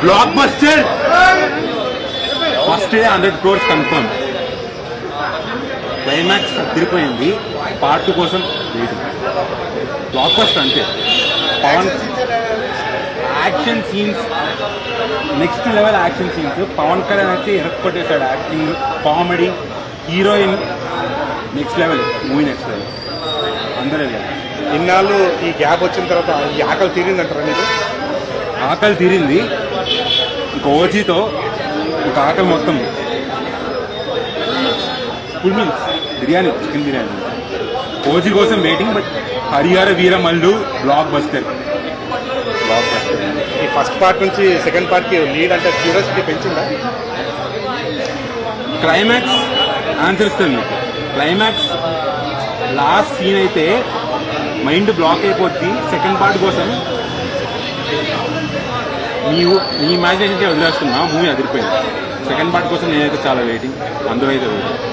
Block buster first 100 crores confirm. Climax తిరిగిపోయింది. Part 2 కోసం waiting. Blockbuster అంతే. Pawan action scenes next level action scenes. Pawan Kalyan అయితే ఎరక్కొట్టేశాడు. Acting, comedy, heroine next level. Movie next level. అందరూ ఇన్నాళ్ళు ఈ గ్యాప్ వచ్చిన తర్వాత ఈ ఆకలి తీరిందంటారా మీరు? ఆకలి తీరింది. ఇంకా ఓజీతో ఇంకా ఆకలి మొత్తం full meals. Biryani, chicken biryani. OG కోసం waiting. But Harihara Veeramallu blockbuster. ఈ ఫస్ట్ పార్ట్ నుంచి సెకండ్ పార్ట్కి లీడ్ అంటే క్యూరియాసిటీ పెంచిందా? క్లైమాక్స్ ఆన్సర్ ఇస్తుంది. క్లైమాక్స్ లాస్ట్ సీన్ అయితే మైండ్ బ్లాక్ అయిపోద్ది. సెకండ్ పార్ట్ కోసం మీ ఇమాజినేషన్కే వదిలేస్తున్నా. మూవీ అదిరిపోయింది. సెకండ్ పార్ట్ కోసం నేనైతే చాలా వెయిటింగ్. అందరూ అయితే వెయిటింగ్.